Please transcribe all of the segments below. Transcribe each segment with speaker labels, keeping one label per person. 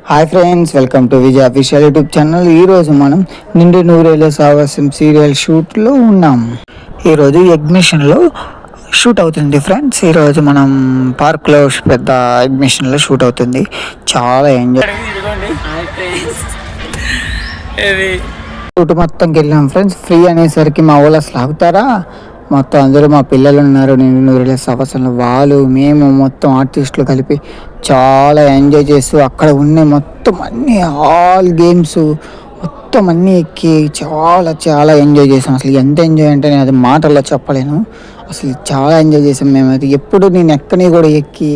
Speaker 1: Hi friends, welcome to Vijay official YouTube channel. ఈరోజు మనం నిండు నూరేళ్ల సావాసం సీరియల్ షూట్లో ఉన్నాం. ఈరోజు ఎగ్జిబిషన్లో షూట్ అవుతుంది ఫ్రెండ్స్. ఈరోజు మనం పార్క్లో పెద్ద ఎగ్జిబిషన్లో షూట్ అవుతుంది. చాలా ఎంజాయ్ షూట్ మొత్తంకి వెళ్ళాం ఫ్రెండ్స్. ఫ్రీ అనేసరికి మా వాళ్ళు అసలు ఆగుతారా? మొత్తం అందరూ మా పిల్లలు ఉన్నారు నిండు నూరేళ్ల సావాసంలో. వాళ్ళు మేము మొత్తం ఆర్టిస్టులు కలిపి చాలా ఎంజాయ్ చేస్తూ అక్కడ ఉన్న మొత్తం అన్ని ఆల్ గేమ్స్ మొత్తం అన్నీ ఎక్కి చాలా చాలా ఎంజాయ్ చేసాం. అసలు ఎంత ఎంజాయ్ అంటే నేను అది మాటల్లో చెప్పలేను. అసలు చాలా ఎంజాయ్ చేసాం మేమైతే. ఎప్పుడు నేను ఎక్కని కూడా ఎక్కి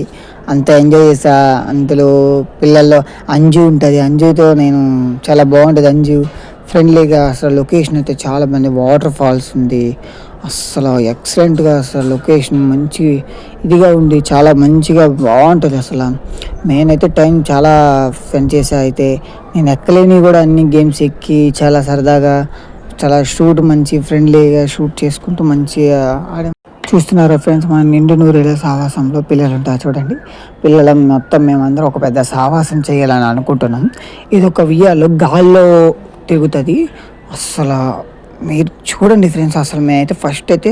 Speaker 1: అంత ఎంజాయ్ చేసా. అందులో పిల్లల్లో అంజు ఉంటుంది, అంజుతో నేను చాలా బాగుంటుంది. అంజు ఫ్రెండ్లీగా అసలు లొకేషన్ అయితే చాలా మంది వాటర్ ఫాల్స్ ఉంది. అస్సలు ఎక్సలెంట్గా అసలు లొకేషన్ మంచి ఇదిగా ఉండి చాలా మంచిగా బాగుంటుంది. అసలు నేనైతే టైం చాలా స్పెండ్ చేసా. అయితే నేను ఎక్కలేని కూడా అన్ని గేమ్స్ ఎక్కి చాలా సరదాగా చాలా షూట్ మంచి ఫ్రెండ్లీగా షూట్ చేసుకుంటూ మంచిగా ఆడే చూస్తున్నారా ఫ్రెండ్స్. మన నిండు నూరేళ్ల సావాసంలో పిల్లలు ఉంటారు చూడండి. పిల్లలం మొత్తం మేమందరం ఒక పెద్ద సావాసం చేయాలని అనుకుంటున్నాం. ఇది ఒక వియాలో గాల్లో తిరుగుతుంది. అస్సలు మీరు చూడండి ఫ్రెండ్స్. అసలు మేమైతే ఫస్ట్ అయితే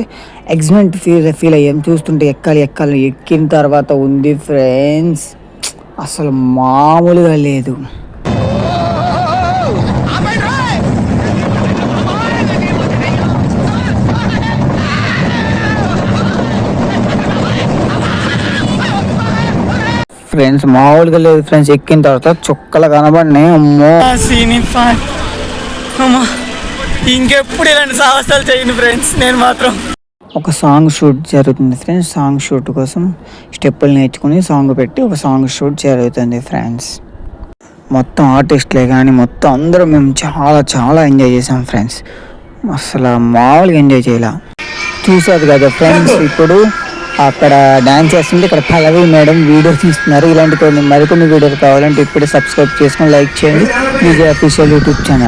Speaker 1: ఎగ్జైట్మెంట్ ఫీల్ అయ్యాం చూస్తుంటే. ఎక్కాలి ఎక్కిన తర్వాత ఉంది ఫ్రెండ్స్, అసలు మామూలుగా లేదు. ఫ్రెండ్స్ మామూలుగా లేదు ఫ్రెండ్స్. ఎక్కిన తర్వాత చుక్కలు కనబడినాయి. అమ్మో, ఇంకెప్పుడు ఇలాంటి సాహసాలు చేయండి ఫ్రెండ్స్. నేను మాత్రం ఒక సాంగ్ షూట్ జరుగుతుంది ఫ్రెండ్స్. సాంగ్ షూట్ కోసం స్టెప్పులు నేర్చుకుని సాంగ్ పెట్టి ఒక సాంగ్ షూట్ జరుగుతుంది ఫ్రెండ్స్. మొత్తం ఆర్టిస్ట్లే కానీ మొత్తం అందరూ మేము చాలా చాలా ఎంజాయ్ చేసాం ఫ్రెండ్స్. అసలు మామూలుగా ఎంజాయ్ చేయాల. చూసారు కదా ఫ్రెండ్స్, ఇప్పుడు అక్కడ డ్యాన్స్ చేస్తుంటే ఇక్కడ పల్లవి మేడం వీడియో తీస్తున్నారు. ఇలాంటి మరికొన్ని వీడియోలు కావాలంటే ఇప్పుడే సబ్స్క్రైబ్ చేసుకొని లైక్ చేయండి విజయ్ అఫీషియల్ యూట్యూబ్ ఛానల్.